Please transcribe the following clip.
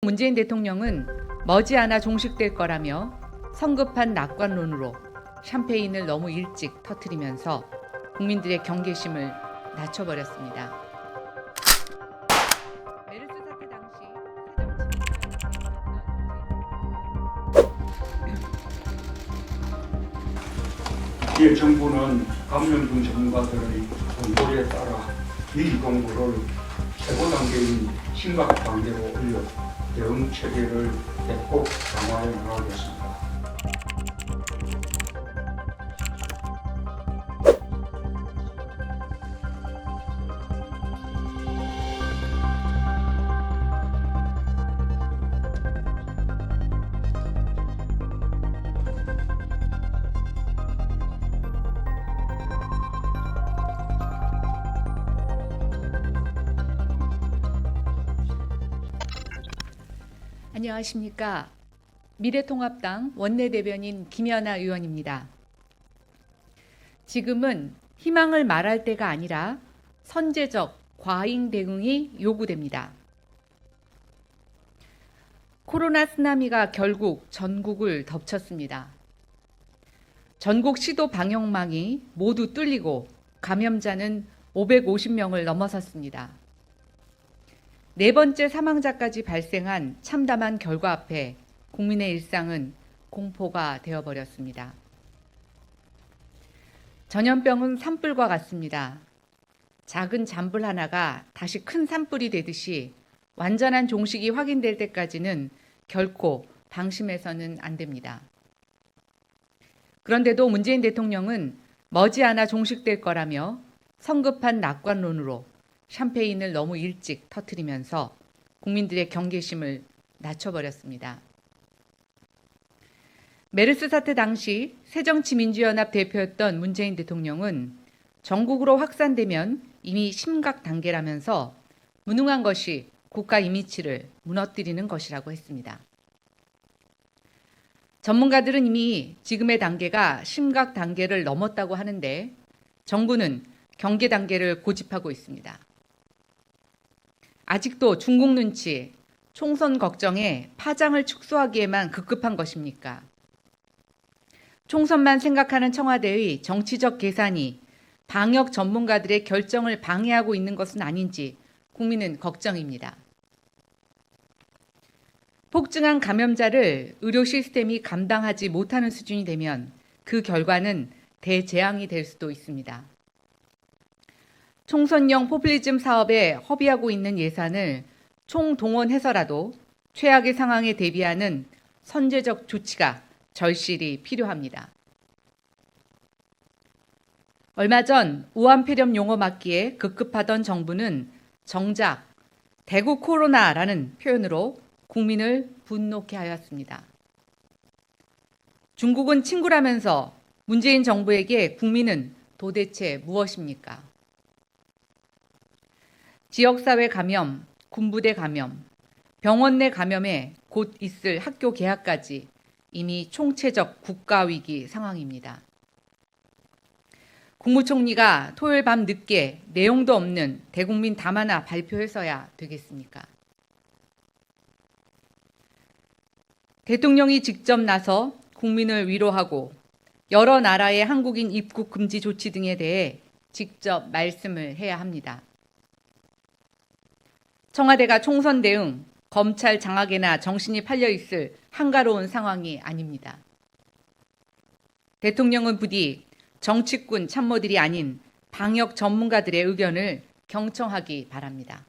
문재인 대통령은 머지않아 종식될 거라며 성급한 낙관론으로 샴페인을 너무 일찍 터뜨리면서 국민들의 경계심을 낮춰버렸습니다. 메르스 사태 당시 이에 정부는 감염증 전문가들의 권고에 따라 미리 공고를 최고 단계인 심각 단계로 올려 대응 체계를 대폭 강화해 나가겠습니다. 안녕하십니까. 미래통합당 원내대변인 김연아 의원입니다. 지금은 희망을 말할 때가 아니라 선제적 과잉 대응이 요구됩니다. 코로나 쓰나미가 결국 전국을 덮쳤습니다. 전국 시도 방역망이 모두 뚫리고 감염자는 550명을 넘어섰습니다. 네 번째 사망자까지 발생한 참담한 결과 앞에 국민의 일상은 공포가 되어버렸습니다. 전염병은 산불과 같습니다. 작은 잔불 하나가 다시 큰 산불이 되듯이 완전한 종식이 확인될 때까지는 결코 방심해서는 안 됩니다. 그런데도 문재인 대통령은 머지않아 종식될 거라며 성급한 낙관론으로 샴페인을 너무 일찍 터뜨리면서 국민들의 경계심을 낮춰버렸습니다. 메르스 사태 당시 새정치민주연합 대표였던 문재인 대통령은 전국으로 확산되면 이미 심각 단계라면서 무능한 것이 국가 이미지를 무너뜨리는 것이라고 했습니다. 전문가들은 이미 지금의 단계가 심각 단계를 넘었다고 하는데 정부는 경계 단계를 고집하고 있습니다. 아직도 중국 눈치, 총선 걱정에 파장을 축소하기에만 급급한 것입니까? 총선만 생각하는 청와대의 정치적 계산이 방역 전문가들의 결정을 방해하고 있는 것은 아닌지 국민은 걱정입니다. 폭증한 감염자를 의료 시스템이 감당하지 못하는 수준이 되면 그 결과는 대재앙이 될 수도 있습니다. 총선용 포퓰리즘 사업에 허비하고 있는 예산을 총동원해서라도 최악의 상황에 대비하는 선제적 조치가 절실히 필요합니다. 얼마 전 우한 폐렴 용어 맞기에 급급하던 정부는 정작 대구 코로나라는 표현으로 국민을 분노케 하였습니다. 중국은 친구라면서 문재인 정부에게 국민은 도대체 무엇입니까? 지역사회 감염, 군부대 감염, 병원 내 감염에 곧 있을 학교 개학까지 이미 총체적 국가위기 상황입니다. 국무총리가 토요일 밤 늦게 내용도 없는 대국민 담화나 발표해서야 되겠습니까? 대통령이 직접 나서 국민을 위로하고 여러 나라의 한국인 입국 금지 조치 등에 대해 직접 말씀을 해야 합니다. 청와대가 총선 대응, 검찰 장악에나 정신이 팔려 있을 한가로운 상황이 아닙니다. 대통령은 부디 정치꾼 참모들이 아닌 방역 전문가들의 의견을 경청하기 바랍니다.